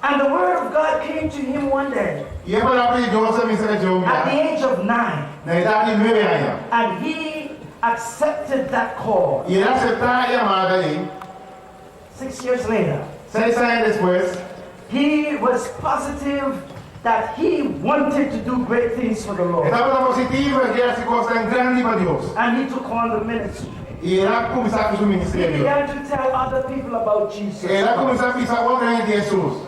And the word of God came to him one day E a palavra de Deus também se revelou. at the age of 9. Na idade de 9 anos. And he accepted that call. E ele aceitou a chamada aí. 6 years later, 6 anos depois, he was positive that he wanted to do great things for the Lord. estava positiva que ele se gosta grande para Deus. And he took on the ministry. E ela começou com o He ministério. began to tell other people about Jesus. Ela começou a pensar outra gente de Jesus.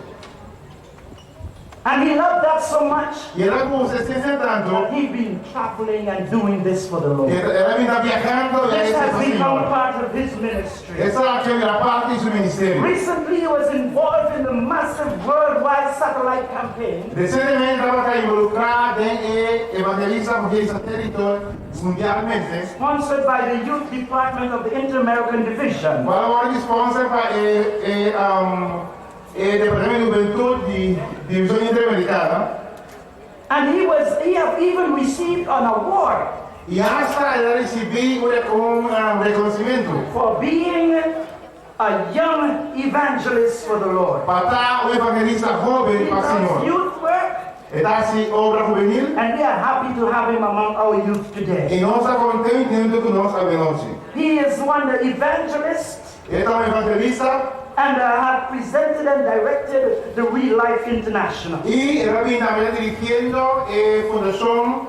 And he loved that so much E ela começou a se sentir tanto. that he'd been traveling and doing this for the Lord. Ela vinha viajando e This ela has se become Senhor. part of his ministry. Essa era parte do seu ministério. Recently, he was involved in the massive worldwide satellite campaign Recentemente estava involucrado em evangelizar porque satélite mundialmente. sponsored by the Youth Department of the Inter-American Division. Para o sponsor para Departamento de Juventude de Divisão Interamericana. And he have even received an award E hasta ela recebeu reconhecimento for being a young evangelist for the Lord. para o evangelista He jovem para o does Senhor. youth work, Está assim obra juvenil and we are happy to have him among our youth today. e nós estamos contentes com nós hoje. He is one of the evangelists Ele é evangelista and had presented and directed the Real Life International. e ela vem também dirigindo a Fundação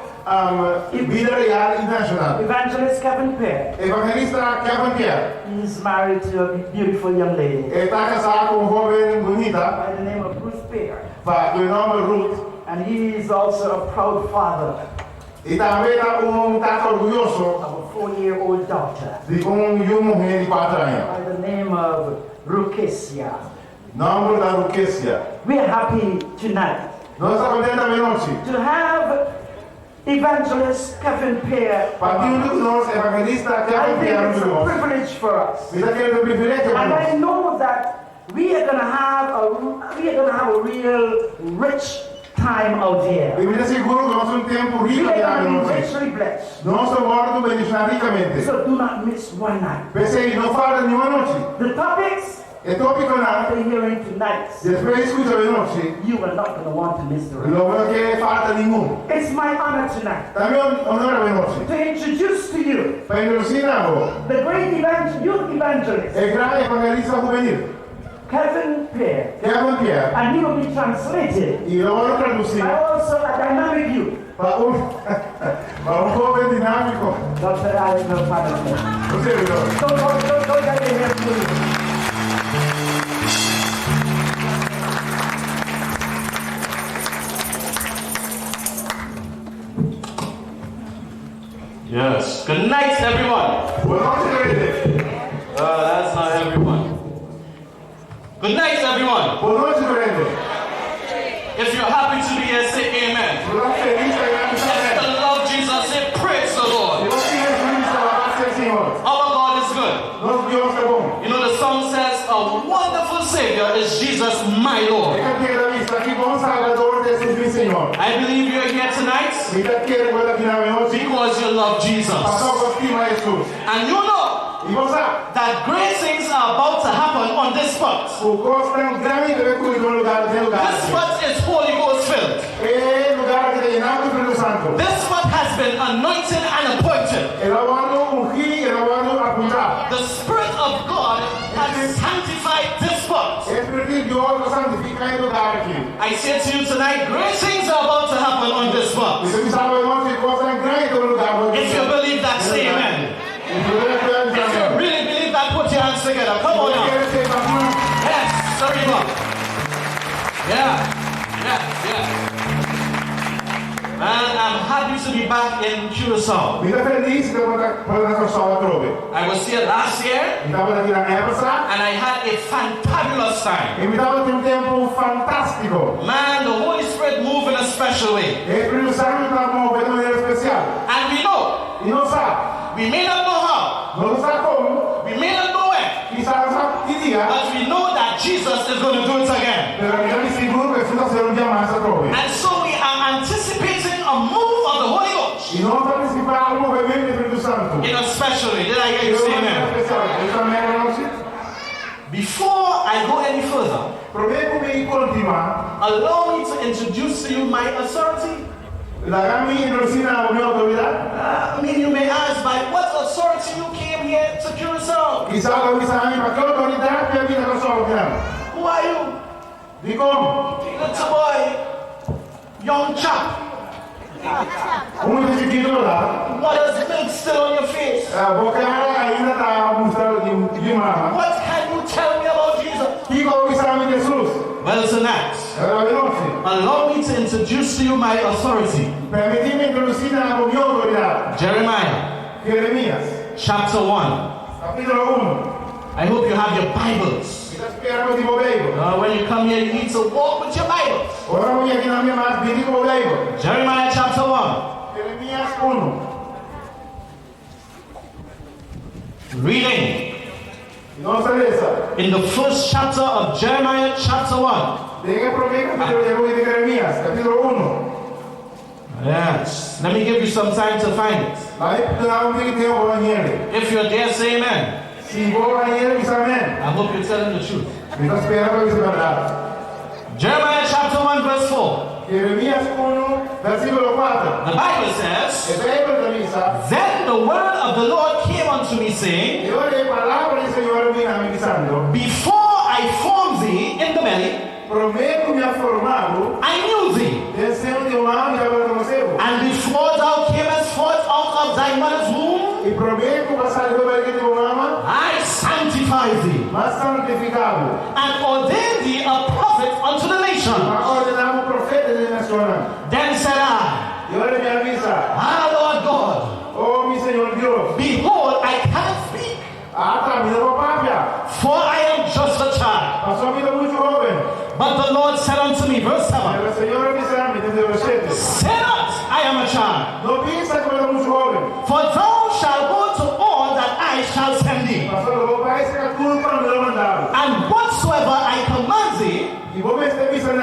Vida Real Internacional. Evangelist Kevin Pier. Evangelista Kevin Pier. He's married to a beautiful young lady Está casado com uma jovem bonita, by the name of Ruth Pier. com o nome Ruth. And he is also a proud father E também está orgulhoso of a 4-year-old daughter de uma mulher de 4 anos. by the name of Rukesia. Nome da Ruquesia. We are happy tonight Nós estamos contentes hoje. to have evangelist Kevin Pier. Partindo de nós, evangelista I Kevin think Pier, it's a nós. privilege for us. Está tendo privilégio para And I nós. know that we are going to have a real rich time out here. E me asseguro que nós tempo We rico are de going to nós. be richly blessed. Nós somos bendicionados ricamente. So do not miss one night. Pensei, não fala nenhuma noite. The topics É tópico não. we're hearing tonight, Depois escuta a noite. you are not going to want to miss the rest. Não vai que falta nenhum. It's my honor tonight Também honor a noite. to introduce to you Para introduzir algo. the great youth evangelist, É grande evangelista juvenil. Kevin Pier. Kevin Pier. And he will be translated E eu vou traduzir by also a dynamic youth. para um jovem dinâmico. Dr. Alex Patterson. Você viu? Don't get in here, please. Yes. Good night, everyone. Boa noite, grande. That's not everyone. Good night, everyone. Boa noite, grande. If you're happy to be here, say amen. Estou feliz de estar If you love Jesus, say praise the Lord. Our God is good. Nosso Deus é bom. You know, the song says, a wonderful Savior is Jesus, my Lord. Aqui bom Salvador, Jesus meu Senhor. I believe you're here tonight Me dá que ele vai final hoje. because you love Jesus. Passou por cima Jesus. And you know E você, that great things are about to happen on this spot. o gosto tão grande de ver tudo no lugar, tem lugar. This spot is Holy Ghost filled. É lugar que tem nada do Espírito Santo. This spot has been anointed and appointed. Elevando ungir, elevando apuntar. The Spirit of God has sanctified this spot. Espírito de Deus santifica em lugar aqui. I say to you tonight, great things are about to happen on this spot. Você me sabe onde gosto tão grande no lugar. If you believe that, say amen. If you really believe that, put your hands together. Come on now. Yes, there you go. Yeah. And I'm happy to be back in Curacao. Me dá feliz que eu vou dar só a trove. I was here last year Estava aqui na época. and I had a fantabulous time. E me dava tempo fantástico. Man, the Holy Spirit moved in a special way. O Espírito Santo está movendo de maneira especial. And we know, E não sabe. we may not know how, Não sabe como. we may not know when, Quizás não sabe que dia. but we know that Jesus is going to do it again. Pero a gente está seguro que Jesus vai dia mais a trove. And so we are anticipating a move of the Holy Ghost E nós vamos participar do movimento do Espírito Santo. in a special way. Did I hear you say amen? Especial. Isso também é nosso. Before I go any further, Prometo que continuar. Allow me to introduce to you my authority. La mi introducirá a mi autoridad. I mean, you may ask, by what authority you came here to Curacao? Quizá lo quizá a mí, ¿para qué autoridad que viene con solo? Who are you? Digo, Little boy, young chap. un chiquito lá. What is milk still on your face? A boca ainda está mostrando de mama. What can you tell me about Jesus? Digo, quizá a mí Jesús. Well, tonight, allow me to introduce to you my authority. Permitime introducir a mi autoridad. Jeremiah, Jeremías, chapter 1. capítulo 1. I hope you have your Bibles. When you come here, you need to walk with your Bibles. Jeremiah chapter 1. Jeremías 1. Reading No se lesa. in the first chapter of Jeremiah chapter 1. Deje prometer de Jeremías, capítulo 1. Yes. Let me give you some time to find it. If you're there, say amen. Si vos ayer dice amén. I hope you're telling the truth. Me está esperando que se verdad. Jeremiah chapter 1 verse 4. Jeremías 1, versículo 4. The Bible says, El Bible de misa. then the word of the Lord came unto me, saying, Y ahora la palabra del Señor viene avisando. before I formed thee in the belly, Prometo me ha formado. I knew thee. Deseo de uma ya lo conocemos. And before thou camest forth out of thy mother's womb, Y prometo pasar de ver que te mama. I sanctify thee, Más santificado. and ordain thee a prophet unto the nation. Ordenamos profeta de nacional. Then said I, Y ahora me avisa. Lord God, Oh mi Señor Dios. behold, I cannot speak, Está mi papá. for I am just a child. Pasó mi mucho joven. But the Lord said unto me, verse 7, El Señor me dice a mí desde los 7. say not, I am a child, No piensa que era mucho joven. for thou shalt go to all that I shall send thee. Pasó los papás que tú para me lo mandaron. And whatsoever I command thee, Y vos me estés diciendo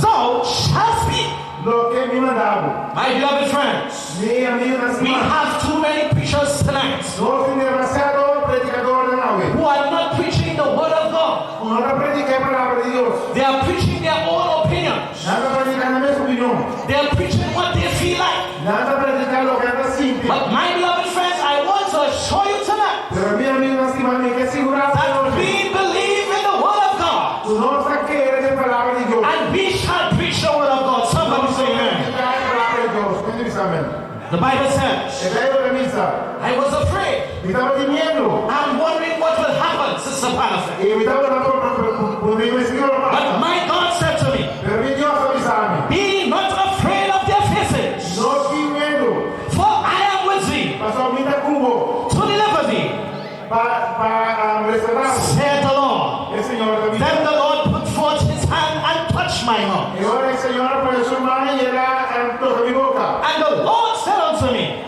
thou shalt speak. lo que me mandaron. My beloved friends, Mi amigo we nacional. have too many preachers tonight No tiene demasiado predicador de nave. who are not preaching the word of God. No la predica la palabra de Dios. They are preaching their own opinions. Nada predicando mi opinión. They are preaching what they feel like. Nada predicar lo que anda simple. But my beloved friends, I want to assure you tonight Pero mi amigo nacional me que asegurar that we believe in the word of God, tú no saques de palabra de Dios. and we shall preach the word of God. Somebody say amen. The Bible says, I was afraid. I'm wondering what will happen, Sister Panafet. But my God said to me, be not afraid of their faces, for I am with thee to deliver thee, said the Lord. Then the Lord put forth his hand and touched my mouth. And the Lord said unto me,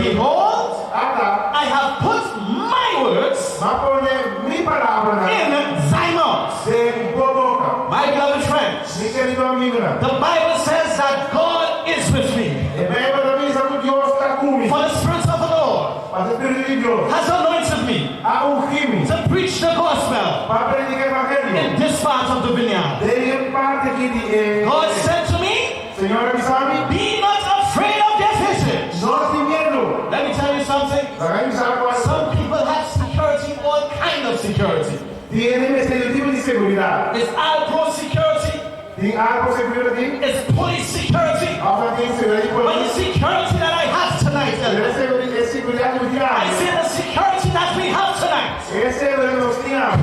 behold, I have put my words in thy mouth. My beloved friends, the Bible says that God is with me. For the Spirit of the Lord has anointed me to preach the gospel in this part of the vineyard. God said to me, be not afraid of their faces. Let me tell you something. Some people have security, all kind of security. It's Alpro security. It's police security. But the security that I have tonight, I say the security that we have tonight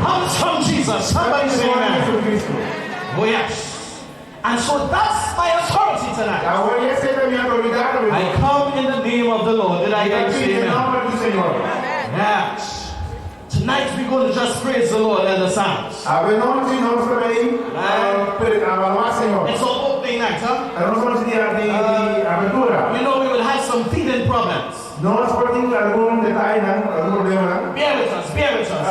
comes from Jesus. Somebody say amen. Oh yes. And so that's my authority tonight. I come in the name of the Lord. Did I hear you say amen? Yes. Tonight we're going to just praise the Lord and the sounds. It's our opening night, huh? You know we will have some feeding problems. Bear with us, bear with us.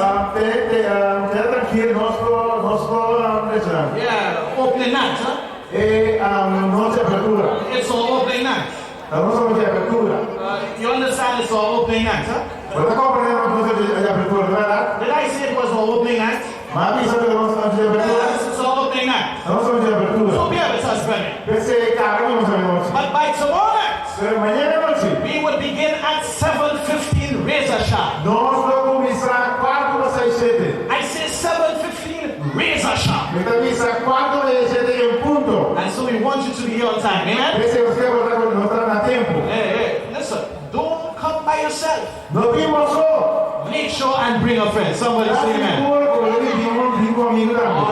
Yeah, opening night, huh? It's our opening night. You understand it's our opening night, huh? Did I say it was our opening night? Ma visto che non stanno già apertura? This is all opening night. Non sono già apertura. So be with us, brethren. Queste caro non sono oggi. But by tomorrow night, Per mañana oggi. we will begin at 7:15 razor sharp. Nós vamos começar 4 a 6 7. I say 7:15 razor sharp. Então isso 4 a 7 em punto. And so we want you to be here on time. Amen? Esse você vai estar na tempo. Hey, listen. Don't come by yourself. Não vimos só. Make sure and bring a friend. Somebody say amen. All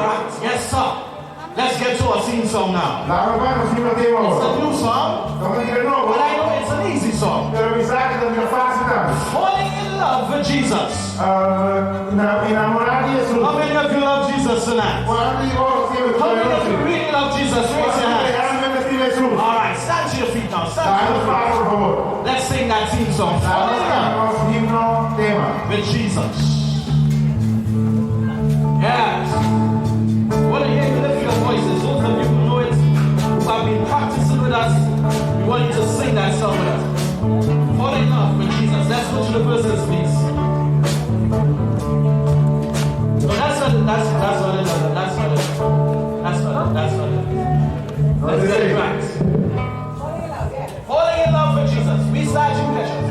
right. Yes, sir. Let's get to our theme song now. It's a new song, but I know it's an easy song. Falling in love with Jesus. How many of you love Jesus tonight? How many of you really love Jesus? Raise your hands. All right, stand to your feet now. Stand to your feet. Let's sing that theme song. Falling in love with Jesus. Yes. What do you hear? Lift your voices. Those of you who know it, who have been practicing with us, we want you to sing that song with us. Fall in love with Jesus. Let's go to the verses, please. No, that's not it. That's not it. Let's get it right. Falling in love with Jesus. We start you questions.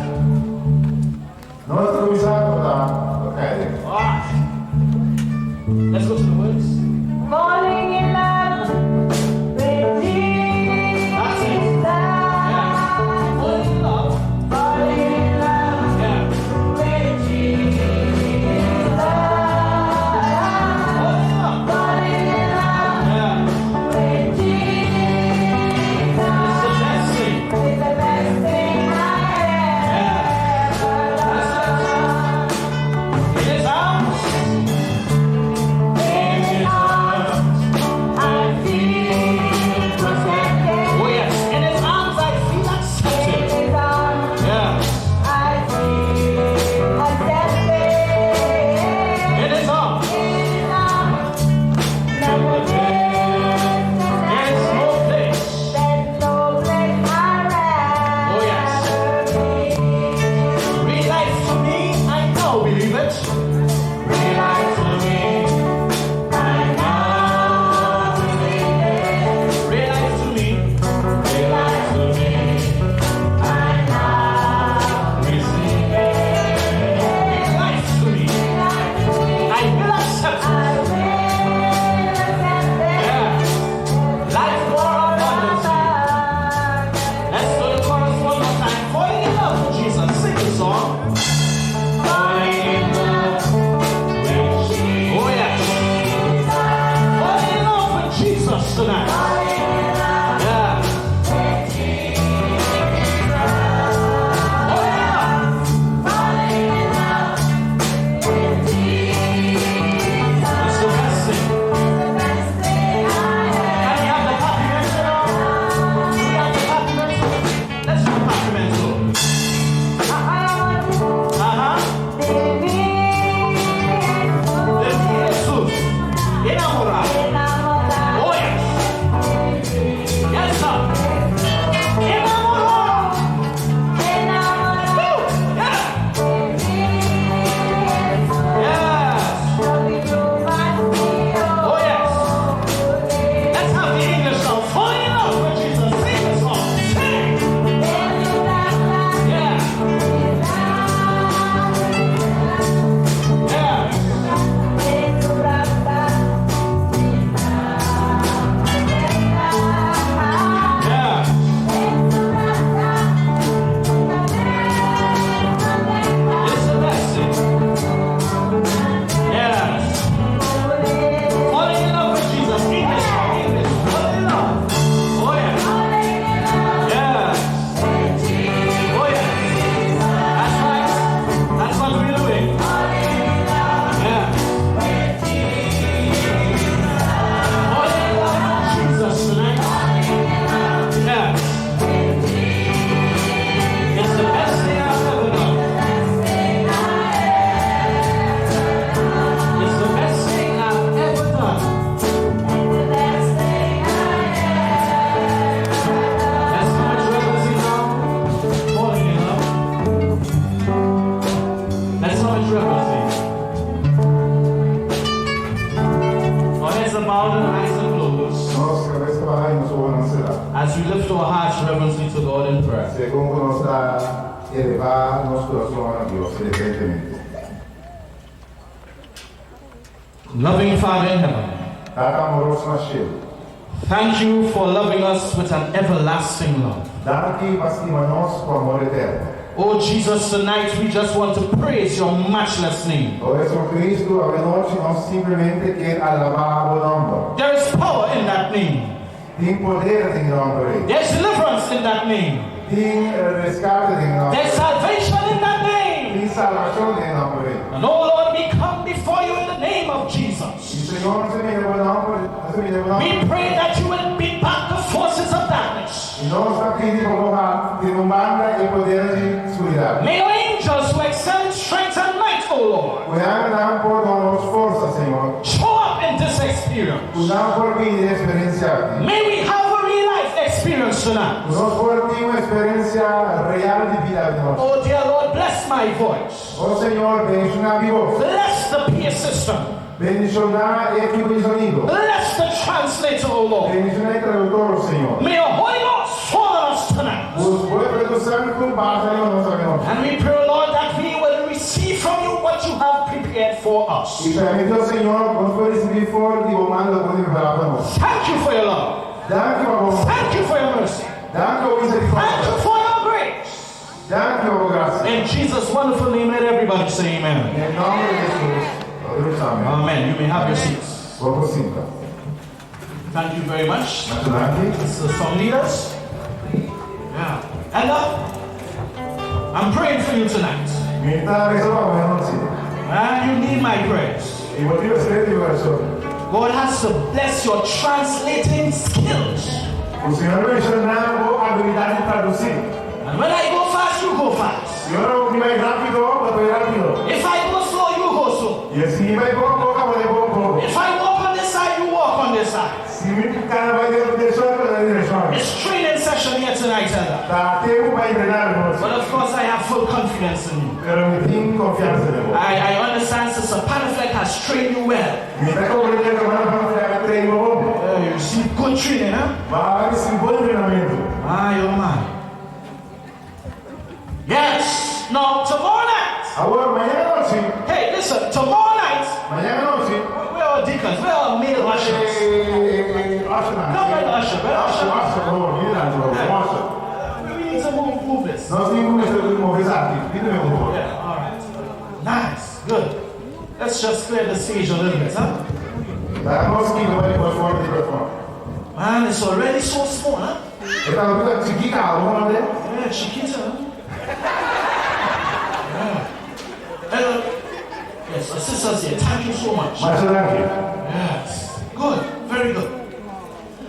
Nós começamos a... Ok. según nos da elevar nuestro corazón a Dios repentinamente. Loving Father in heaven, Tata amoroso na cielo, thank you for loving us with an everlasting love. dá-te bastima-nos com amor eterno. Oh Jesus, tonight we just want to praise your matchless name. O Jesús Cristo, a noite nós simplesmente quer alabar o nome. There is power in that name. Tem poder em nome. There's deliverance in that name. Tem resgate em nome. There's salvation in that name. Tem salvação em nome. And oh Lord, we come before you in the name of Jesus. E Senhor, nós me o nome. We pray that you will beat back the forces of darkness. E nós aqui colocar que não manda e poder de escuridão. May your angels who excel in strength and might, O Lord, Cuidado por nós força, Senhor. show up in this experience. Cuidado por mim de experienciar. May we have a real life experience tonight. Nós por ti uma experiência real de vida de nós. Oh dear Lord, bless my voice. Oh Senhor, bendicionar mi voz. Bless the peer system. Bendicionar a equipe de sonido. Bless the translator, O Lord. Bendicionar o tradutor, Senhor. May your Holy Ghost fall on us tonight. Os pueblos do Santo baixam em nós, Senhor. And we pray, Lord, that we will receive from you what you have prepared for us. E permitiu, Senhor, nós podemos receber fora de comando para preparar para nós. Thank you for your love. Danke, Senhor. Thank you for your mercy. Danke, o Thank misericórdia. you for your grace. Danke, o graça. In Jesus' wonderful name, let everybody say amen. Em nome de Jesus. Deus amém. Amen. You may have your seats. Vamos sinta. Thank you very much. Muito bem. This is some leaders. Yeah. And I'm praying for you tonight. Minta resolve, não sei. And you need my prayers. E motivo ser de oração. God has to bless your translating skills. O Senhor me ensinou a habilidade de traduzir. And when I go fast, you go fast. E eu não vai rápido, eu estou rápido. If I go slow, you go slow. E assim vai pouco, vai pouco. If I walk on this side, you walk on this side. Se me cara vai de direção para direção. It's training session here tonight, Ella. Tá tempo para treinar nós. But of course, I have full confidence in you. Pero me tenho confiança em você. I understand Sister Panafleck has trained you well. Me está compreendendo que vamos fazer treino bom. You receive good training, huh? Vai se bom treinamento. Oh my. Yes. No, tomorrow night. Agora amanhã não sim. Hey, listen, tomorrow night. Amanhã não sim. We're all deacons. We're all male ushers. Acho não. Come on, usher. We're usher. Acho bom, acho. We need to move this. Nós temos que mover aqui. Vida meu. Yeah, all right. Nice. Good. Let's just clear the stage a little bit, huh? Tá nós que vai para fora de fora. Man, it's already so small, huh? Então, eu chiquita, vamos lá. Yeah, Chiquita, huh? Yeah. Hello. Yes, the sisters here. Thank you so much. Mas aqui. Yes. Good. Very good.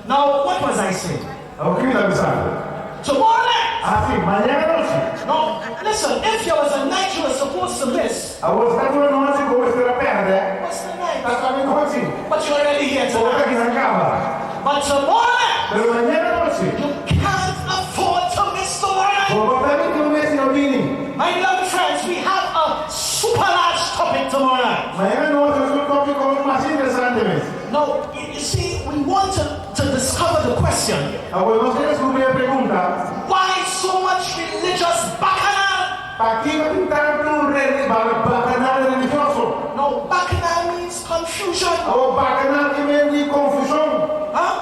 Now, what was I saying? O que está pensando? Tomorrow night. Assim, amanhã não sim. No, listen, if there was a night you were supposed to miss, Agora está tudo não assim como está perto, what's the night? Tá sabendo como assim? But you're already here Agora tonight. aqui na cama. But tomorrow night, Pero amanhã não assim. you can't afford to miss tomorrow night. Vou botar aqui no mês no mini. My beloved friends, we have a super large topic tomorrow night. Amanhã não é um tópico mais interessante mesmo. No, you see, we want to discover the question. Agora nós queremos descobrir a pergunta. Why so much religious bacchanal? Para que vai tentar bacanal religioso? No, bacchanal means confusion. O bacanal que vem de confusão. Huh?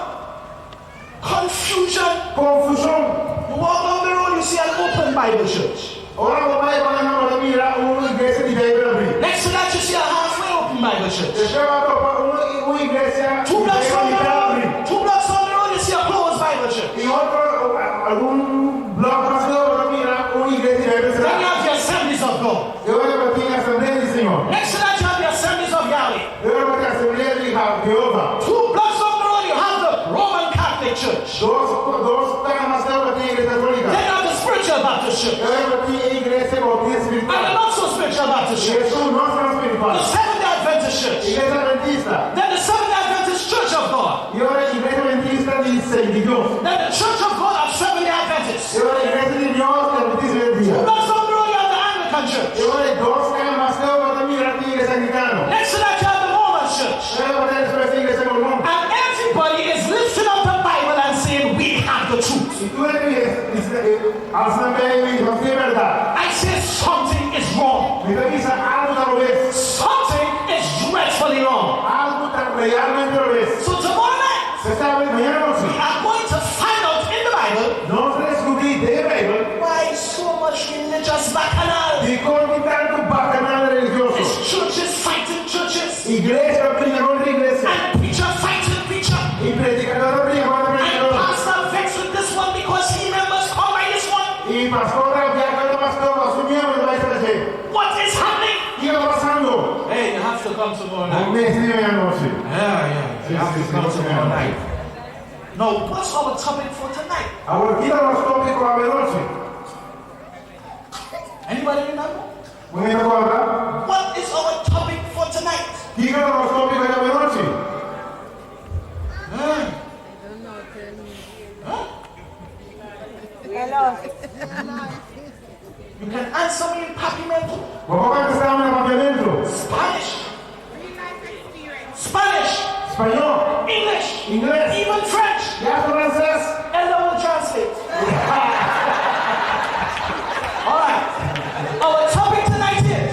Confusion. Confusão. You walk down the road, you see an open Bible church. Ora o pai vai na mira uma igreja de Bíblia abrir. Next to that, you see a halfway open Bible church. Deixa eu topa uma igreja de 2 blocks down the Bíblia abrir. road, 2 blocks down the road, you see a closed Bible church. E outro algum bloco mais novo mira uma igreja de Bíblia. Then you have the assemblies of God. Eu olho para ti a Assembleia do Senhor. Next to that, you have the assemblies of Yahweh. Eu olho para ti a Assembleia de Jeová. 2 blocks down the road, you have the Roman Catholic Church. Dos está mais novo para ti a igreja católica. Then you have the Spiritual Baptist Church. Eu olho para ti a igreja bautista And the espiritual. not so Spiritual Baptist Church. Jesus não é espiritual. The Seventh-day Adventist Church. Igreja Adventista. Then the Seventh-day Adventist Church of God. E olha a igreja Adventista de Deus. Then the Church of God of Seventh-day Adventists. E olha a igreja de Deus que Adventista de Deus. Blocks down the road, you have the Anglican Church. E olha dos caras mais novo para mira a igreja anglicana. Next to that, you have the Mormon Church. Eu olho para essa igreja mormon. And everybody is lifting up the Bible and saying, we have the truth. E tu I say something is wrong. Something is dreadfully wrong. So tomorrow night, we are going to find out in the Bible why so much religious bacchanal. It's churches fighting churches. And preacher fighting preacher. And pastor vexed with this one because he members call by this one. What is happening? Hey, you have to come tomorrow night. Yeah. You have to come tomorrow night. Now, what's our topic for tonight? Anybody remember? What is our topic for tonight? You can answer me in Papimento. Spanish. English. Even French. Elder will translate. Alright. Our topic tonight is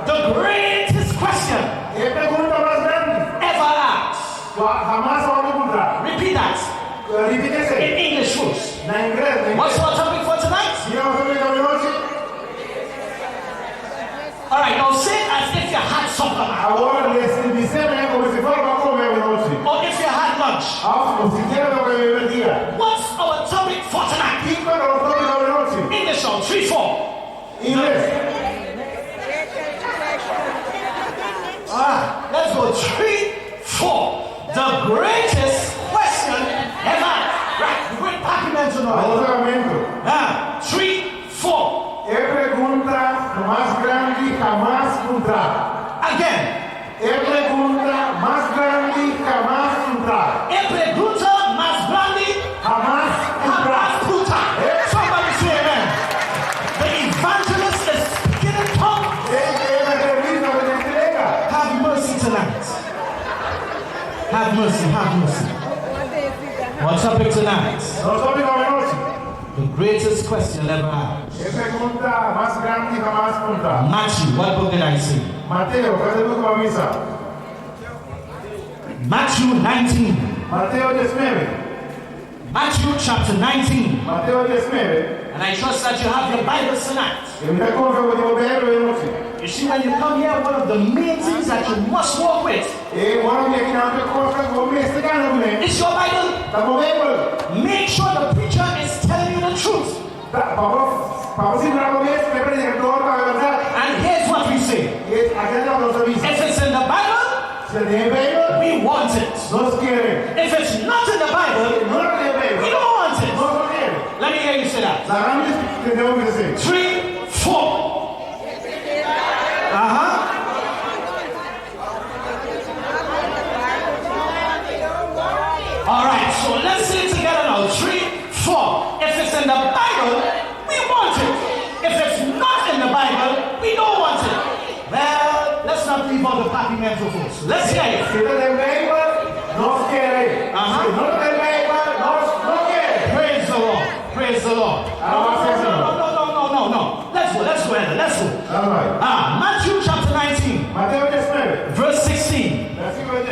the greatest question ever asked. Repeat that. In English first. What's our topic for tonight? Alright, now say it as if you had supper. Or if you had lunch. What's our topic for tonight? English now, 3, 4. Let's go 3, 4. The greatest question ever. Right, the great Papimento now. 3, 4. Again. Pregunta más grande jamás puta. Somebody say amen. The evangelist is speaking in tongues. Have mercy tonight. Have mercy. What's topic tonight? The greatest question ever asked. Matthew, what book did I see? Matthew 19. Matthew chapter 19. And I trust that you have your Bibles tonight. You see, when you come here, one of the main things that you must walk with is your Bible. Make sure the preacher is telling you the truth. And here's what we say. If it's in the Bible, we want it. If it's not in the Bible, we don't want it. Let me hear you say that. 3, 4. Alright, so let's say it together now. 3, 4. If it's in the Bible, we want it. If it's not in the Bible, we don't want it. Well, let's not leave all the Papimento folks. Let's hear it. Praise the Lord. No. Let's go. Matthew chapter 19. Verse 16.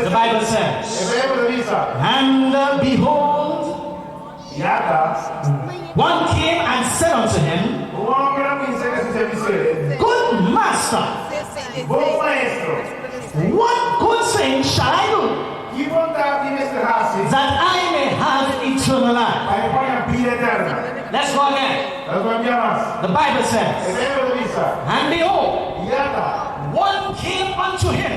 The Bible says, and behold, one came and said unto him, good master, what good thing shall I do that I may have eternal life? Let's go again. The Bible says, and behold, one came unto him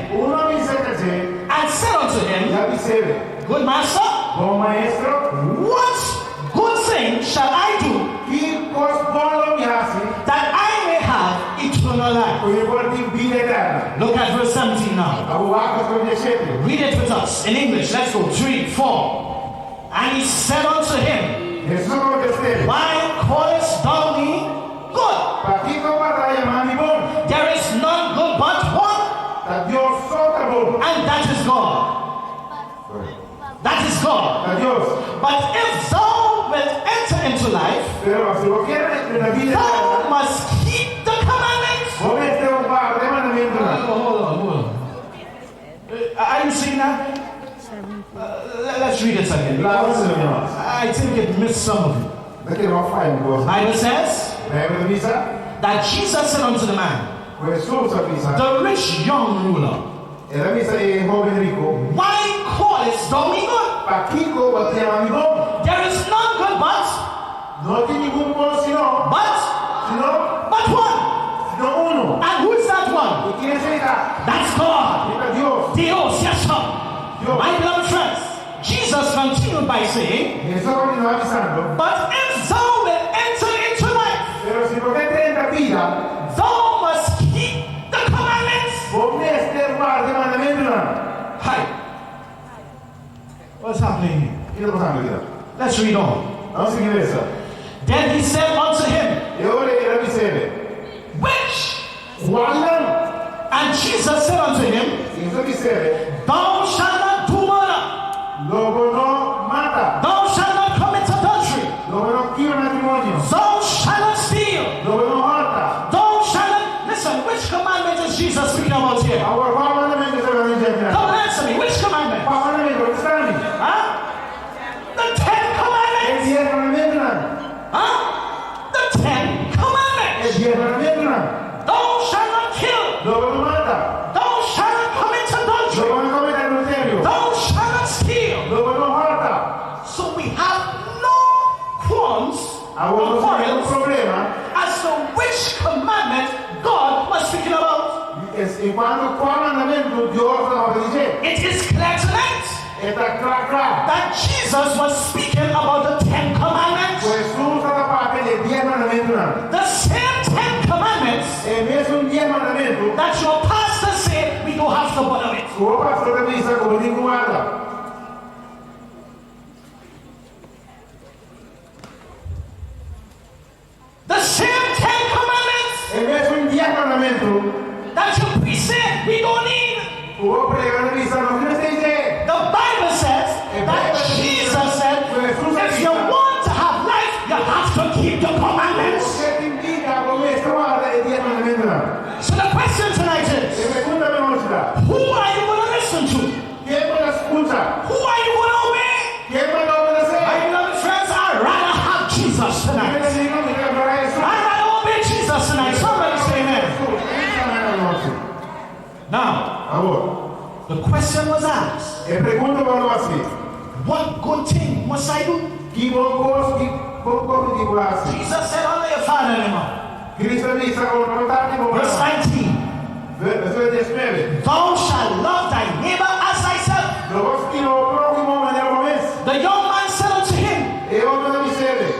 and said unto him, good master, what good thing shall I do that I may have eternal life? Look at verse 17 now. Read it with us in English. Let's go. 3, 4. And he said unto him, why callest thou me good? There is none good but one, and that is God. That is God. But if thou wilt enter into life, Pero si vos quieres una vida thou must keep the commandments. vos este un par de mandamientos. Hold on. Are you seeing that? Let's read it again. I think it missed some of it. Bible says that Jesus said unto the man, the rich young ruler, why callest thou me good? There is none good but one. And who is that one? That's God. Dios, yes sir. My beloved friends, Jesus continued by saying, but if thou wilt enter into life, thou must keep the commandments. Hi. What's happening here? Let's read on. Then he said unto him, which? And Jesus said unto him, thou shalt not do murder. Thou shalt not commit adultery. Thou shalt not steal. Thou shalt not... Listen, which commandment is Jesus speaking about here? Come on, answer me. Which commandment? Huh? The 10 Commandments. Huh? The 10 Commandments. Thou shalt not kill. Thou shalt not commit adultery. Thou shalt not steal. So we have no qualms or quarrels as to which commandment God was speaking about. It is clear tonight that Jesus was speaking about the 10 Commandments. The same 10 Commandments that your pastor said we don't have to bother with. The same 10 Commandments that your priest said we don't need. The Bible says that Jesus said, if you want to have life, you have to keep the commandments. So the question tonight is, who are you going to listen to? Who are you going to obey? My beloved friends, I'd rather have Jesus tonight. I'd rather obey Jesus tonight. Somebody say amen. Now, the question was asked, what good thing must I do? Jesus said, honor your father and your mother. Verse 19. Thou shalt love thy neighbor as thyself. The young man said unto him,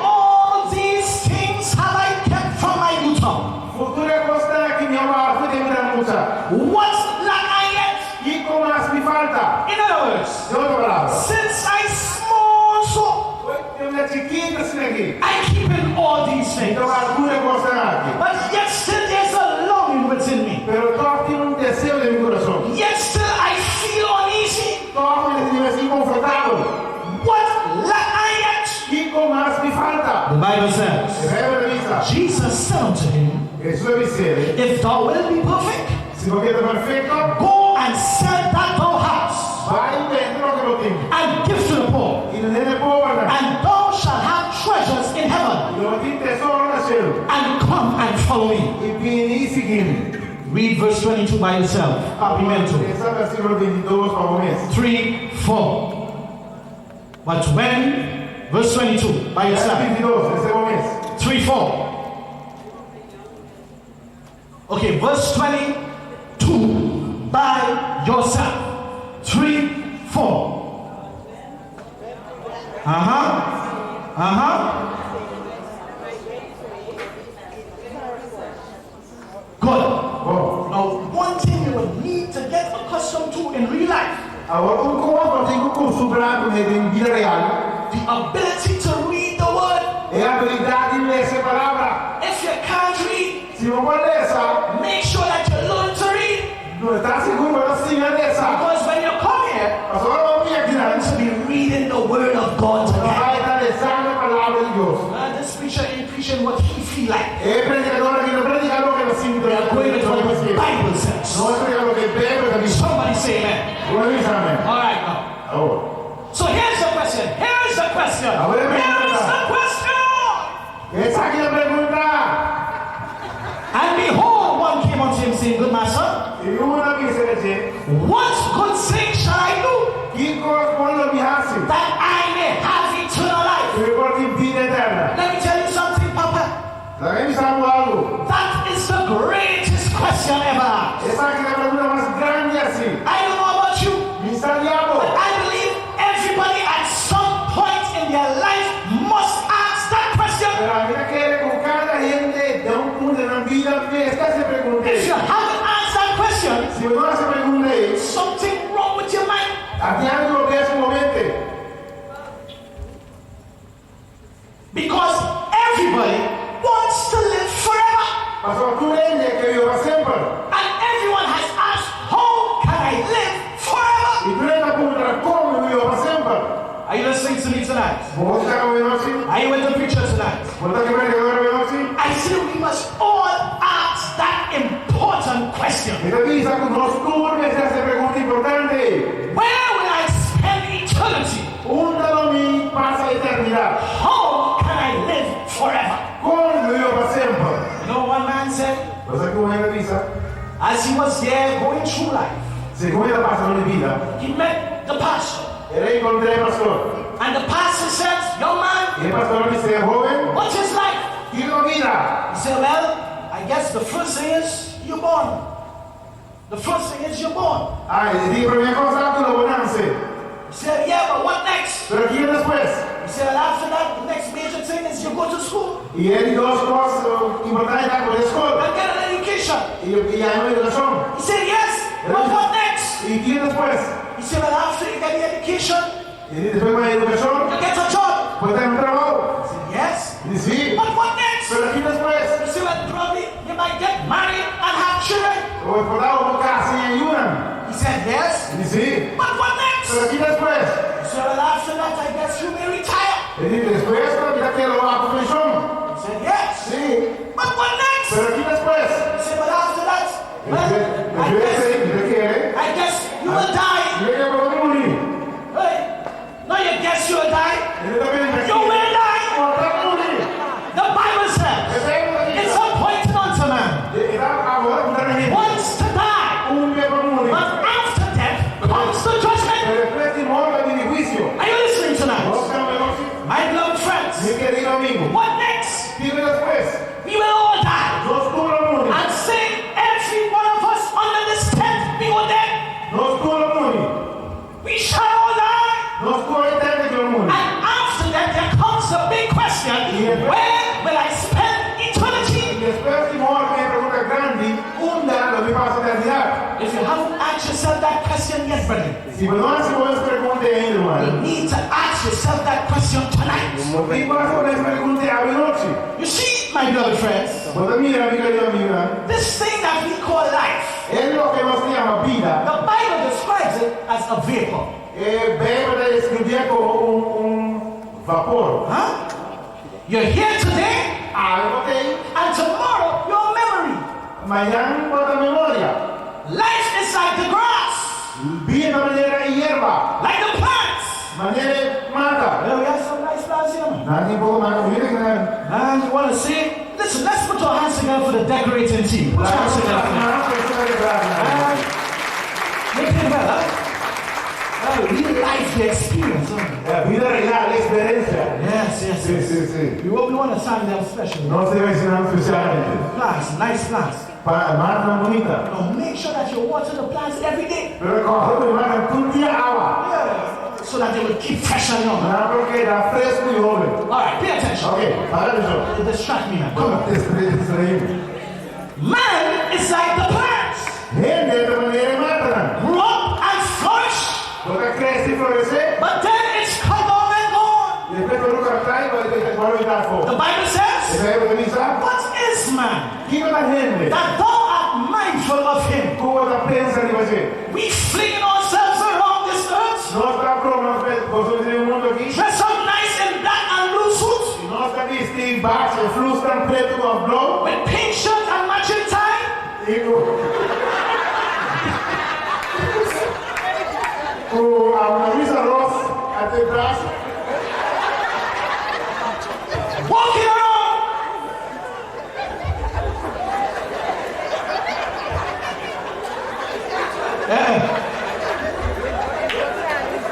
all these things have I kept from my youth up. What lack I yet? In other words, since I small so, I keep in all these things. But yet still there's a longing within me. Yet still I feel uneasy. What lack I yet? The Bible says, Jesus said unto him, if thou wilt be perfect, go and sell that thou hast, and give to the poor, and thou shalt have treasures in heaven, and come and follow me. Read verse 22 by yourself. 3, 4. But when, verse 22 by yourself. 3, 4. Okay, verse 22 by yourself. 3, 4. Good. Now, one thing you would need to get accustomed to in real life, the ability to read the word. If you can't read, make sure that you learn to read. Because when you come here, you're going to be reading the word of God together. like. Es predicador que no predica lo que los They are going with what the Bible says. No es predicar lo que Pedro dice. Somebody say amen. All right, now. Oh. So here's the question. Here's the question. Here's the question. Esa aquí la pregunta. And behold, one came unto him saying, Good master, Y una dice, what good thing shall I do ¿qué cosa puedo hacer? that I may have eternal life? Let me tell you something, Papa. That is the greatest question ever asked. I don't know about you, but I believe everybody at some point in their life must ask that question. If you haven't asked that question, something wrong with your mind. Because everybody wants to live forever. And everyone has asked, how can I live forever? Are you listening to me tonight? Are you with the preacher tonight? I say we must all ask that important question. Where will I spend eternity? How can I live forever? You know what one man said? As he was there going through life, he met the pastor. And the pastor said, young man, what's his life? He said, well, I guess the first thing is you're born. The first thing is you're born. He said, yeah, but what next? He said, well, after that, the next major thing is you go to school and get an education. He said, yes, but what next? He said, well, after you get the education, you get a job. He said, yes, but what next? He said, well, probably you might get married and have children. He said, yes, but what next? He said, well, after that, I guess you may retire. He said, yes, but what next? He said, well, after that, well, I guess you will die. Hey, no, you guess you will die. You will die. The Bible says it's appointed unto man once to die, but after death comes the judgment. Are you listening tonight? My beloved friends, what next? We will all die. And say every one of us under this tent, we will dead. We shall all die. And after that, there comes the big question, where will I spend eternity? If you haven't asked yourself that question yet, brother, you need to ask yourself that question tonight. You see, my beloved friends, this thing that we call life, the Bible describes it as a vapor. Huh? You're here today, and tomorrow your memory. Life is like the grass, like the plants. Well, we have some nice plants here, man. And you want to see? Listen, let's put our hands together for the decorating team. Put your hands together. Make it better. Real life experience. Yes. We want to sign them special. Plants, nice plants. Make sure that you water the plants every day. Yeah. So that they will keep fresh and young. Alright, pay attention. You distract me now. Come on. Man is like the plants. Grow up and flourish. But then it's cut off and gone. The Bible says, what is man that thou art mindful of him? We fling ourselves around this earth, dress up nice in black and blue suits, die Steve Box en vloes dan prettig of blauw. With pink shirt and matching tie. Luisa Ross atrás. Walking around.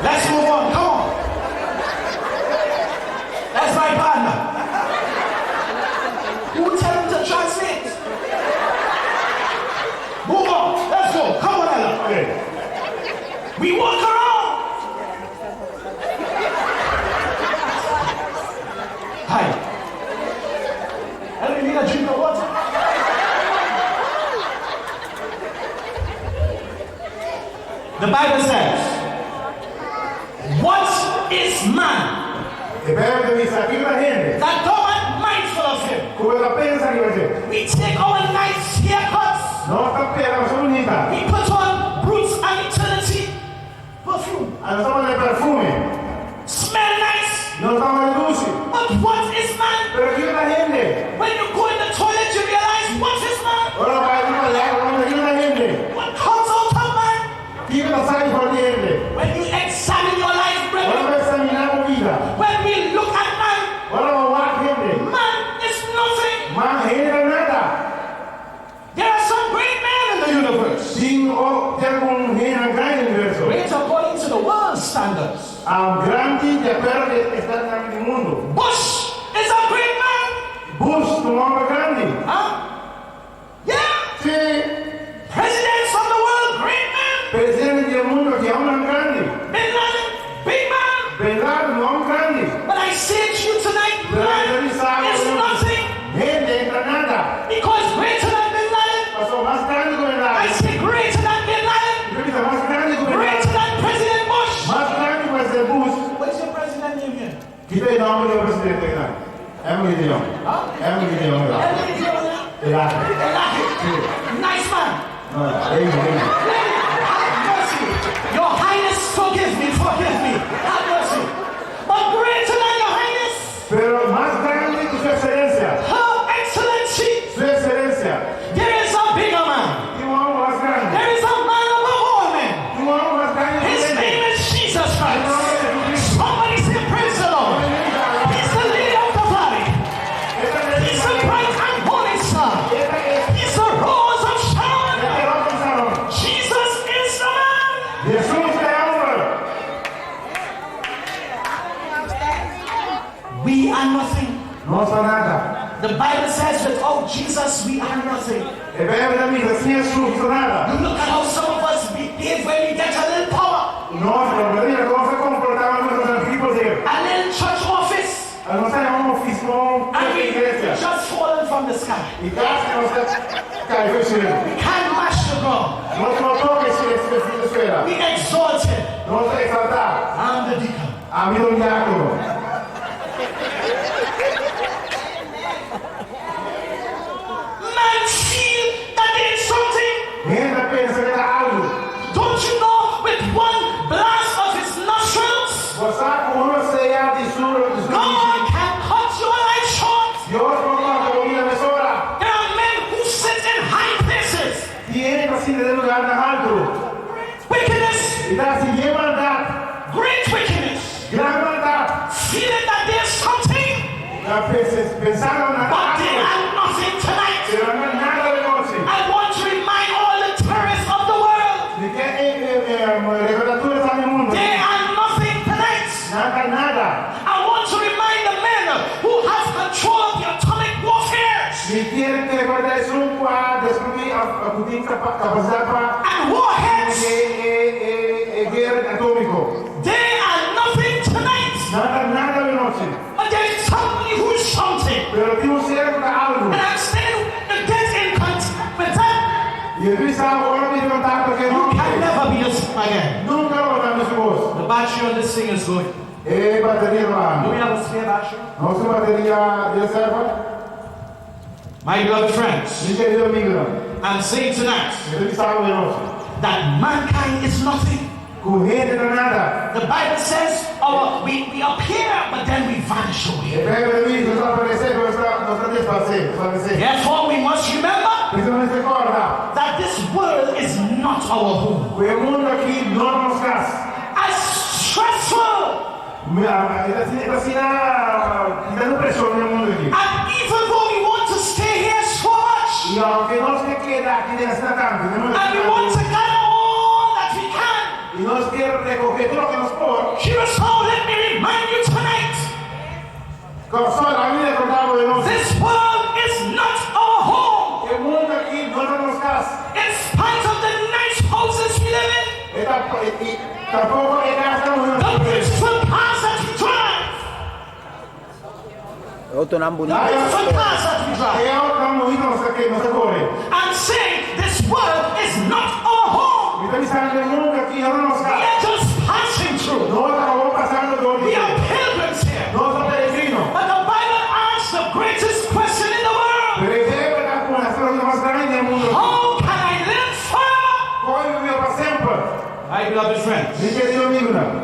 Let's move on. Come on. That's my partner. Who tell him to translate? Move on. Let's go. Come on, Ella. Okay. We walk around. Hi. Ella, you need a drink of water? The Bible says, what is man that thou art mindful of him? We take our nice haircuts. We put on roots and eternity perfume. Smell nice. But what is man? When you go in the toilet, you realize what is man? What comes out of man? When you examine your life, brethren, when we look at man, man is nothing. There are some great men in the universe. Great according to the world standards. Bush is a great man. Huh? Yeah. Presidents of the world, great men. Bin Laden, big man. But I say to you tonight, man is nothing. Because greater than Bin Laden, I say greater than Bin Laden, greater than President Bush. What's your president name here? Kita yang nama dia presiden kita. Emily Dion. Emily Dion. Nice man. Have mercy. Your Highness, forgive me. Have mercy. But greater than your Highness, pero más grande que su excelencia. Her Excellency. Su excelencia. There is a bigger man. Más grande. There is a man above all men. Más grande. His name is Jesus Christ. Somebody say praise the Lord. He's the lily of the valley. He's the bright and morning star. He's the rose of Sharon. Jesus is the man. Jesús te ama. We are nothing. No son nada. The Bible says without Jesus we are nothing. El Bible dice sin Jesús no nada. You look at how some of us behave when we get a little power. No, pero mira cómo se comportaban nuestros equipos de A little church office. no sabemos fismo And we iglesia. just fallen from the sky. Y casi no se cayó el cielo. We can't match the ground. No se notó que se fuera. We exalted. No se exaltaba. I'm the deacon. Ha habido un diácono. Man feel that there is something. Gente pensa que era algo. Don't you know with one blast of his nostrils, Você sabe como você é de God can cut your life short. Dios no va a morir a mesora. There are men who sit in high places. Tiene que ser de lugar más alto. Wickedness, Y da si lleva maldad, great wickedness. gran maldad. Feeling that there's something, A veces pensaron en but they algo, are nothing tonight. pero no es nada de noche. I want to remind all the terrorists of the world, De que regulaturas en el mundo. they are nothing tonight. Nada. I want to remind the men who have control of the atomic warfare Si quieren que recordar eso, descubrir capacidad para and warheads. guerra atómico. They are nothing tonight. Nada de noche. But there is somebody who is something. Pero tiene un ser algo. And I'm saying get in contact with that. Y el Luis ahora me contacto que You no can never be the same again. nunca va a dar su voz. The battery on this thing is going. Batería Do we trabajando. have a spare battery? No es batería de reserva. My beloved friends, Mi querido amigo, I'm saying tonight el Luis de noche. that mankind is nothing. corrente da nada. The Bible says we appear, but then we vanish away. Therefore, we must remember that this world is not our home. As stressful and even though we want to stay here so much, and we want to gather all that we can, here's how, let me remind you tonight, this world is not our home. In spite of the nice houses we live in, the beautiful cars that we drive, I'm saying this world is not our home. We are just passing through. We are pilgrims here. But the Bible asks the greatest question in the world: how can I live forever? My beloved friends,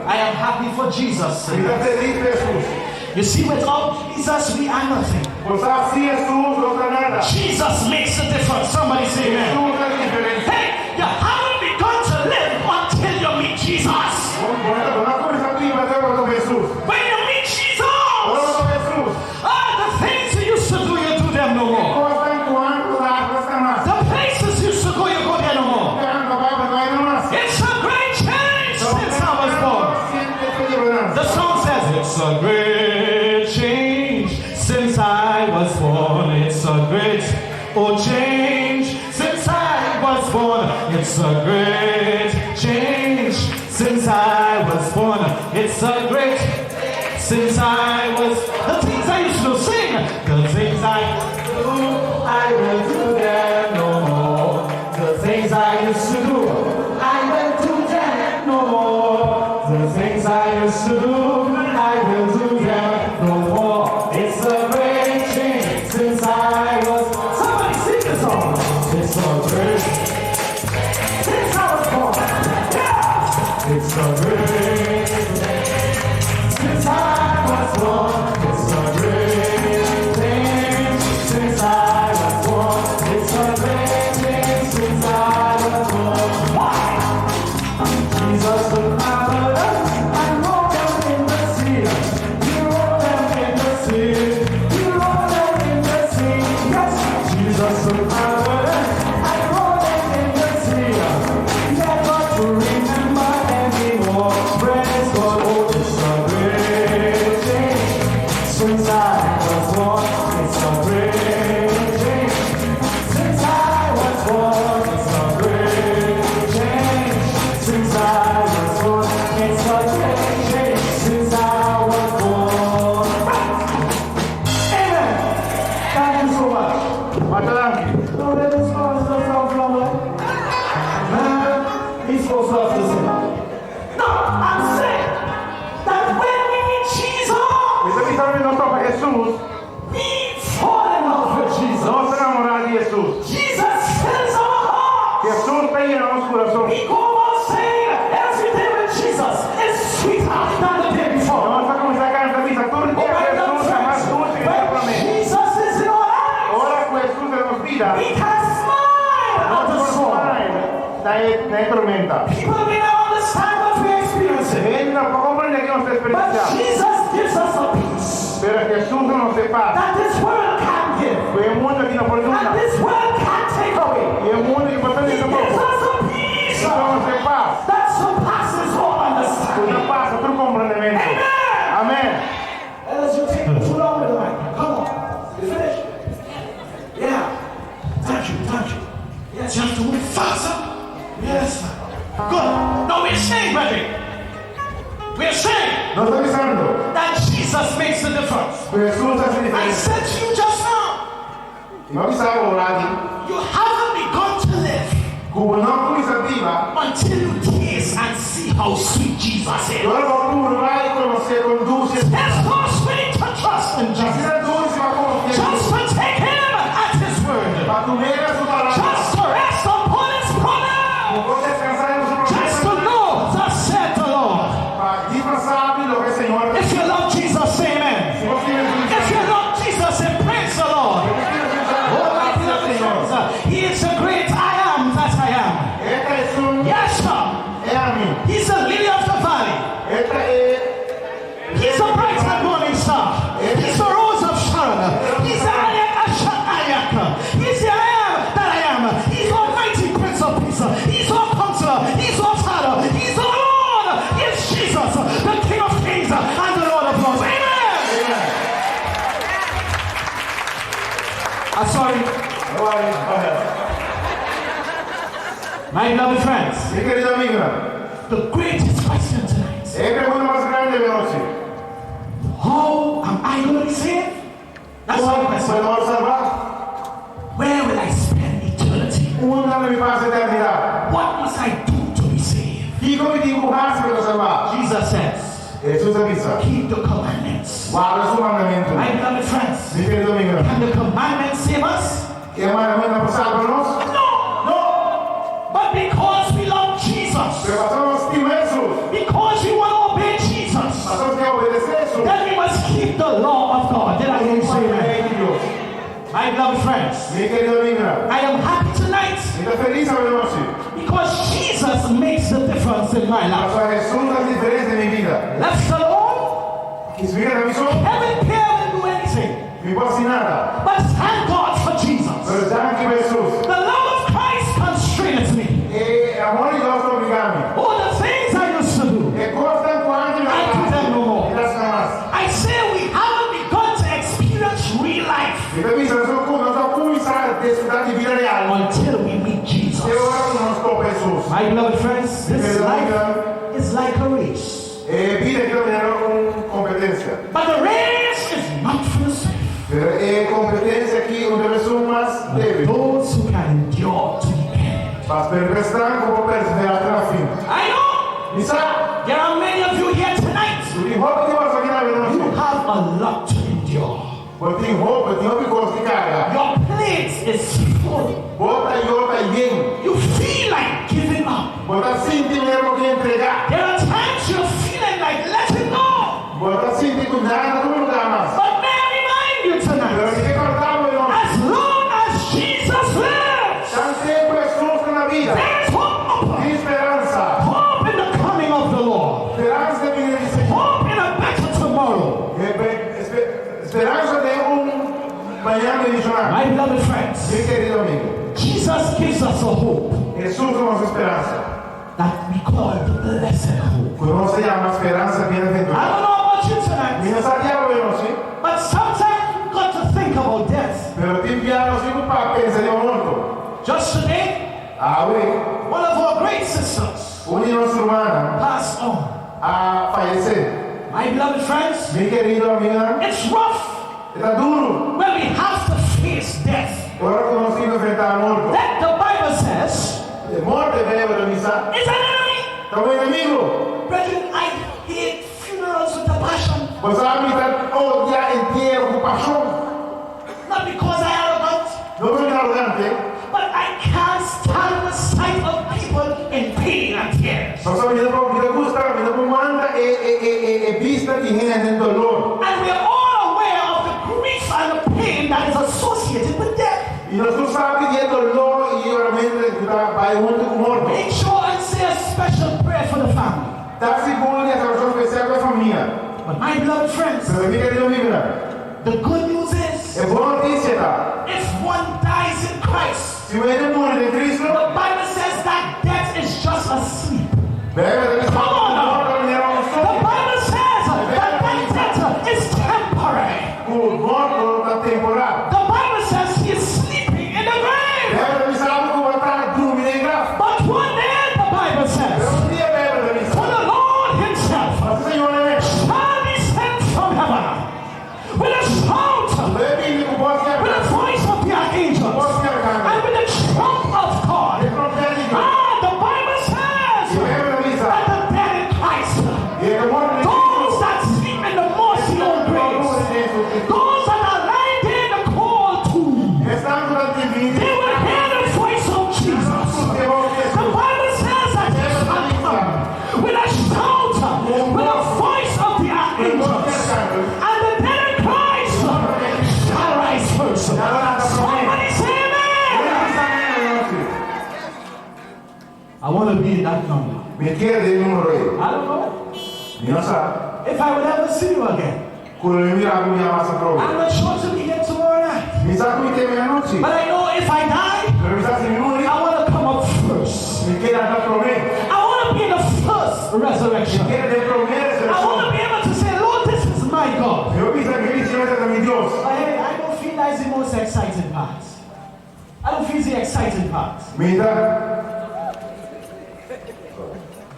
I am happy for Jesus. You see, without Jesus, we are nothing. Jesus makes a difference. Somebody say amen. Hey, you haven't begun to live until you meet Jesus. When you meet Jesus, the things you used to do, you do them no more. The places you used to go, you go there no more. It's a great change since I was born. The song says, it's a great change since I was born. It's a great change since I was born. It's a great change since I was born. It's a great since I was. The things I used to sing, the things I do, I will do them no more. The things I used to do, I will do them no more. The things I used to do, I will do them no more. It's a great change since I was. Somebody sing the song. It's a great since I was born. Yeah. It's a great since I was born. It's a great change since I was born. It's a great change since I was born. Why? Jesus took my burdens and wrote them in the sea. He wrote them in the sea. He wrote them in the sea. Yes, Jesus took my burdens and wrote them in the sea. Never to remember anymore. Praise God, oh, it's a great change since I was born. It's a great change since I was born. It's a great change since I was born. It's a great change since I was born. Amen. Thank you so much. No, that is not so from man. He's so soft to sing. No, I'm saying that when we meet Jesus, we fall in love with Jesus. Jesus fills our hearts. We go on saying every day with Jesus is sweeter than the day before. When Jesus is in our lives, we can smile at the storm. People may not understand what we're experiencing, but Jesus gives us a peace that this world can't give, that this world can't take away. He gives us a peace that surpasses all understanding. Amen. Unless you take too long with the mic. Come on. You finished? Yeah. Thank you. Yes, you have to move faster. Yes. Good. No, we're saying, brother. We're saying that Jesus makes the difference. I said to you just now, you haven't begun to live until you taste and see how sweet Jesus is. There's no sweet to trust in Jesus. Just to take him at his word. Just to rest upon his promise. Just to know, thus said My beloved friends, Mi querido amigo, the greatest question tonight. pregunta más grande de noche. How am I going to be saved? That's ¿Cómo my question. podemos salvar? Where will I spend eternity? ¿Dónde mi paz eternidad? What must I do to be saved? ¿Y cómo dibujarse para salvar? Jesus says, Jesús avisa. keep the commandments. Guarda su mandamiento. My beloved friends, Mi querido amigo, can the commandments save us? ¿qué mandamiento para salvarnos? No. No. But because we love Jesus, Pero pasamos estima Jesús. because we want to obey Jesus, Pasamos que obedecer Jesús. then we must keep the law of God. Did I hear you say that? Dios. My beloved friends, Mi querido amigo, I am happy tonight está feliz a la noche. because Jesus makes the difference in my life. Para Jesús la diferencia en mi vida. Left alone, Y si viene a mi sol, Kevin Pier didn't do anything. mi voz sin nada. But thank God for Jesus. Pero ya que Jesús. The love of Christ constrains me. Amor y Dios obligarme. All the things I used to do, Costan cuánto I do them no more. y las más. I say we haven't begun to experience real life Y te dice, no comienza a disfrutar de vida real. until we meet Jesus. Que ahora nos toca Jesús. My beloved friends, this life is like a race. Vida que tener competencia. But the race is not for the swift. Pero competencia aquí donde son más débiles. Those who can endure to the end. Mas perseveran como perseverar hasta la fin. I know Misa, there are many of you here tonight. tu roupa que vas a ganhar na You noite. have a lot to endure. Botem roupa, tem roupa que gosta de carga. Your plate is full. Bota e outra bem. You feel like giving up. Bota assim tem mesmo que entregar. There are times you're feeling like letting go. Bota assim tem cuidado no lugar mais. But may I remind you Pero tonight, que cortar o nome. as long as Jesus lives, Tem sempre Jesus na vida. there is hope. Tem esperança. Hope in the coming of the Lord. Esperança de vida de Senhor. Hope in a better tomorrow. Esperança de manhã medicionar. My beloved friends, Meu querido amigo, Jesus gives us a hope Jesus é nossa esperança. that we call the blessed hope. Podemos chamar esperança I bem-aventurada. don't know about you tonight, Minha sadia não sei, but sometimes you've got to think about death. pero tem que não sei para pensar em morto. Just today, Oui, one of our great sisters uma de nossas irmãs passed on. a falecer. My beloved friends, Meu querido amigo, it's rough está duro. when we have to face death. Agora que nós temos que enfrentar a morte. That the Bible says Morte veio para missa. is an enemy. Também inimigo. Brethren, I hate funerals with a passion. Você sabe que o dia inteiro com paixão. Not because I arrogant, Não sou arrogante. but I can't stand the sight of people in pain and tears. Nós sabemos que me gusta, me comanda vista de gente em dolor. And we are all aware of the grief and the pain that is associated with death. E nós não sabemos que é dolor e realmente vai junto com morte. Make sure and say a special prayer for the family. Está seguro que essa oração especial com a família. But my beloved friends, Mas minha querida amiga, the good news is, é boa notícia, tá? if one dies in Christ, Se o ele morre em Cristo, the Bible says that death is just a sleep. deve estar Come on now. morto e era um The sonho. Bible says that death is temporary. O morto da temporada. The Bible says he is sleeping in the grave. Deve estar como está dormindo em graça. But one day, the Bible says, Dia deve for the Lord himself Mas o Senhor é shall be sent from heaven with a shout, leve com voz de with the voice of the archangels, and with the trump of God. The Bible says that the dead in Christ, those that sleep in the mossy old graves, those that are lying there in the cold tomb, they will hear the voice of Jesus. The Bible says that he shall come with a shout, with the voice of the archangels, and the dead in Christ shall rise first. Somebody say amen. I want to be in that number. Me quede número I don't know aí. Não sabe. if I will ever see you again. Quando eu mirar a minha massa prova. I'm not sure to be here tomorrow night. Me sabe que tem meia-noite. But I know if I die, Pero me sabe se me morre. I want to come up first. Me queda dar promessa. I want to be in the first resurrection. Me queda de promessa. I want to be able to say, Lord, this is my God. Eu me sabe que Senhor é meu Deus. But hey, I don't feel that's the most exciting part. I don't feel the exciting part. Me dá.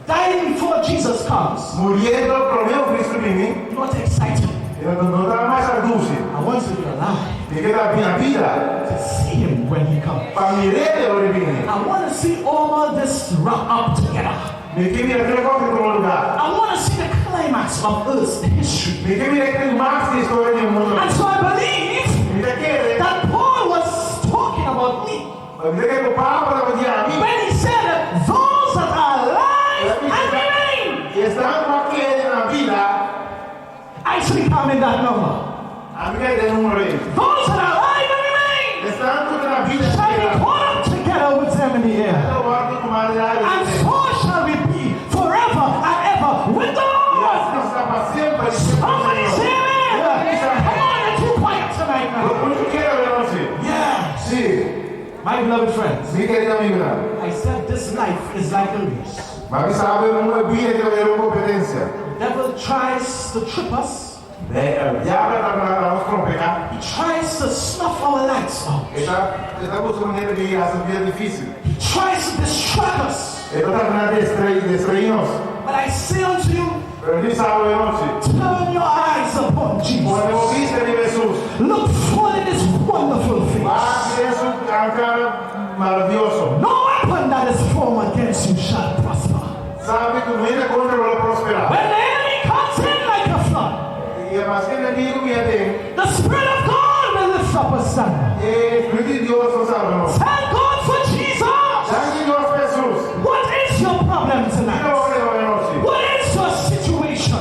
Dying before Jesus comes. Muriendo por lo menos Cristo viene. Not exciting. No está más dulce. I want to be alive. Tiene que dar bien vida. To see him when he comes. Para mirarle ahora viene. I want to see all this wrapped up together. Me quiere mirar que lo coge en todo lugar. I want to see the climax of Earth's history. Me quiere mirar que el más de historia del mundo. And so I believe that Paul was talking about me. When he said that those that are alive and remain. Actually come in that number. Those that are alive and remain shall be caught up together with them in the air. And so shall we be forever and ever with the Lord. Somebody say amen. Come on, you're too quiet tonight now. Yeah. My beloved friends, I said this life is like a race. The devil tries to trip us. He tries to snuff our lights out. He tries to distract us. But I say unto you, turn your eyes upon Jesus. Look full in his wonderful face. No weapon that is formed against you shall prosper. When the enemy comes in like a flood, the Spirit of God will lift up a standard. Thank God for Jesus. What is your problem tonight? What is your situation?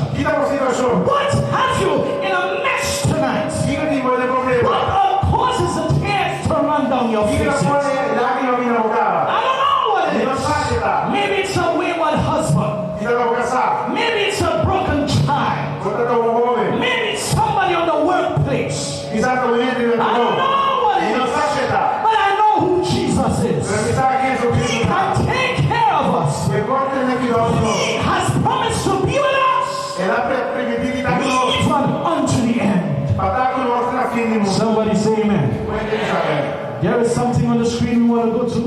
What have you in a mess tonight? What causes the tears to run down your faces? I don't know what it is. Maybe it's a wayward husband. Maybe it's a broken child. Maybe it's somebody on the workplace. I don't know what it is. But I know who Jesus is. He can take care of us. He has promised to be with us even unto the end. Somebody say amen. There is something on the screen we want to go to.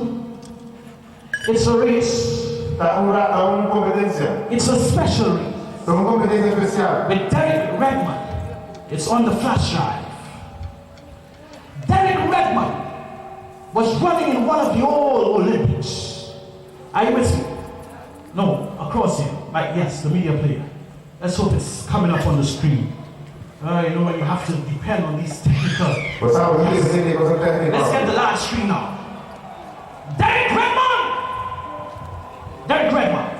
It's a race. It's a special race. With Derek Redmond. It's on the flash drive. Derek Redmond was running in one of the old Olympics. Are you with me? No, across here. Right, yes, the media player. Let's hope it's coming up on the screen. You know when you have to depend on these technical. Let's get the large screen now. Derek Redmond! Derek Redmond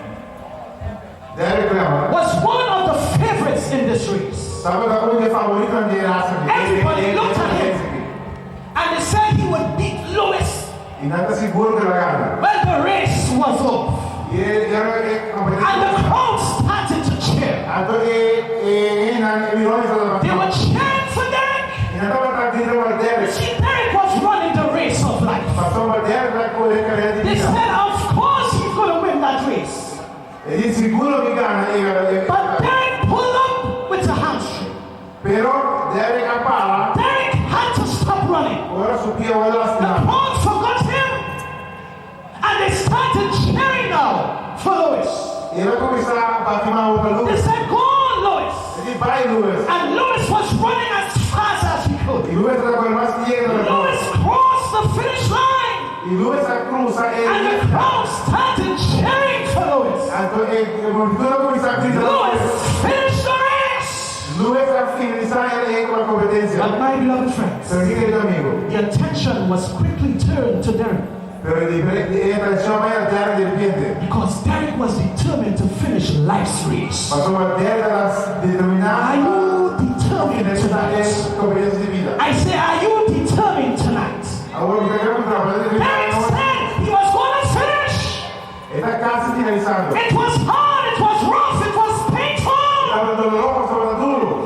was one of the favorites in this race. Everybody looked at him and they said he would beat Lewis. Well, the race was off. And the crowd started to cheer. They were cheering for Derek. See, Derek was running the race of life. They said, of course he's going to win that race. But Derek pulled up with a hamstring. Derek had to stop running. The crowd forgot him. And they started cheering now for Lewis. They said, go on, Lewis. And Lewis was running as fast as he could. Lewis crossed the finish line. And the crowd started cheering for Lewis. Lewis finished the race. But my beloved friends, the attention was quickly turned to Derek. Because Derek was determined to finish life's race. Are you determined tonight? I say, are you determined tonight? Derek said he was going to finish. It was hard, it was rough, it was painful.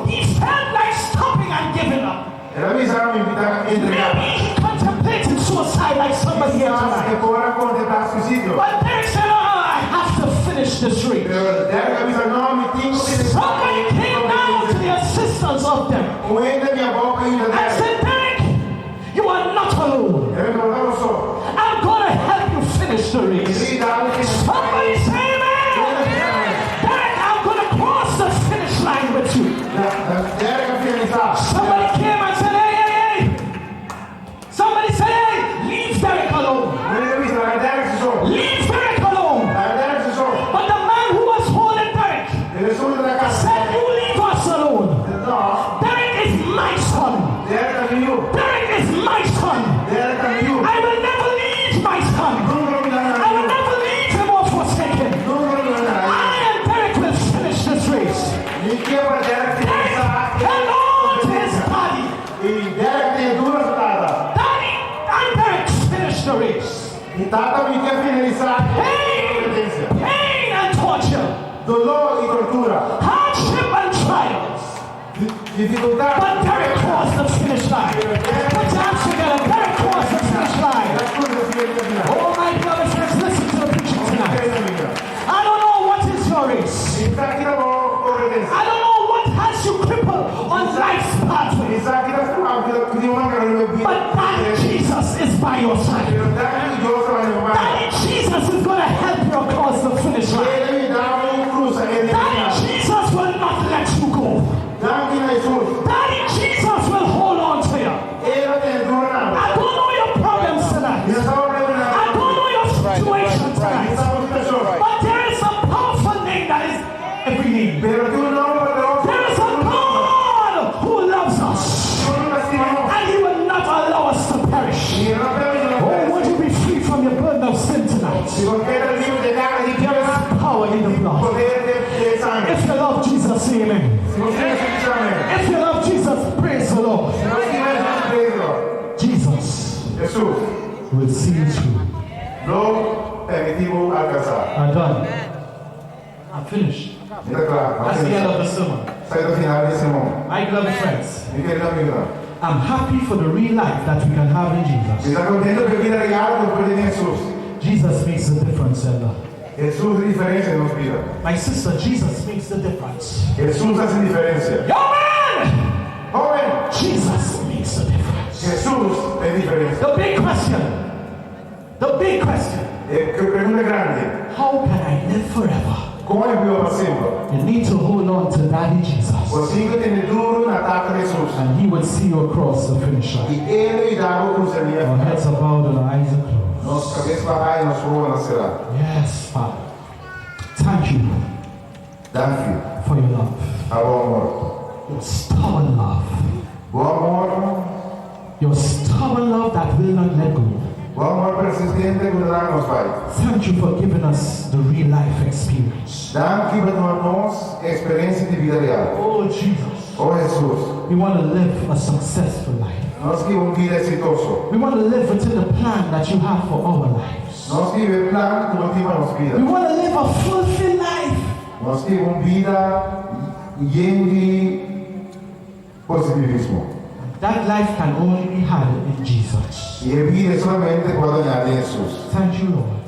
He felt like stopping and giving up. Maybe he contemplated suicide like somebody here tonight. But Derek said, I have to finish this race. Somebody came down to the assistance of them and said, Derek, you are not alone. I'm going to help you finish the race. Somebody say amen. your race. E tata mi quer finalizar. Pain and torture. Dolor e tortura. Hardship and trials. Dificuldade. But Derek crossed the finish line. Put your hands together. Derek crossed the finish line. Oh my brothers, let's listen to the preaching tonight. I don't know what is your race. I don't know what has you crippled on life's pathway. But Daddy Jesus is by your side. Daddy Jesus is going to help you across the finish line. Daddy Jesus will not let you go. Daddy Jesus will hold on to you. I don't know your problems tonight. I don't know your situation tonight. But there is a powerful name that is every name. There is a God who loves us. And He will not allow us to perish. Oh, would you be free from your burden of sin tonight? There is power in the blood. If you love Jesus, say amen. If you love Jesus, praise the Lord. Jesus will see you through. I'm done. I'm finished. That's the end of the sermon. My beloved friends, I'm happy for the real life that we can have in Jesus. Jesus makes the difference, Ella. My sister, Jesus makes the difference. Yo, man! Jesus makes the difference. The big question, how can I live forever? You need to hold on to Daddy Jesus. And He will see you across the finish line. Our heads are bowed and our eyes are closed. Yes, Father. Thank you for your love. Your stubborn love. Your stubborn love that will not let go. Thank you for giving us the real life experience. Oh Jesus. We want to live a successful life. We want to live within the plan that you have for our lives. We want to live a fulfilled life. That life can only be had in Jesus. Thank you, Lord.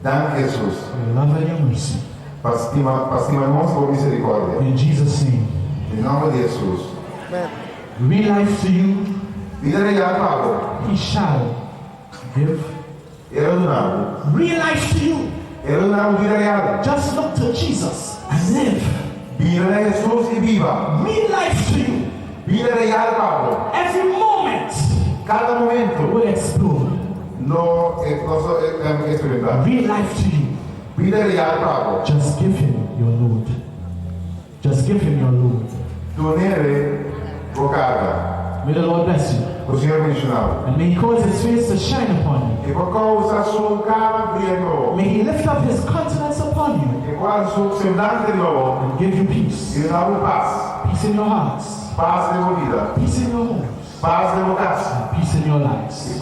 For your love and your mercy. In Jesus' name. Real life to you. He shall give. Real life to you. Just look to Jesus and live. Real life to you. Every moment will explode. Real life to you. Just give Him your load. Just give Him your load. May the Lord bless you. And may He cause His face to shine upon you. May He lift up His countenance upon you and give you peace. Peace in your hearts. Peace in your homes. And peace in your lives.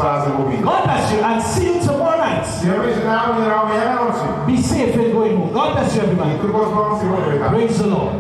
God bless you and see you tomorrow night. Be safe in going home. God bless you, everybody. Praise the Lord.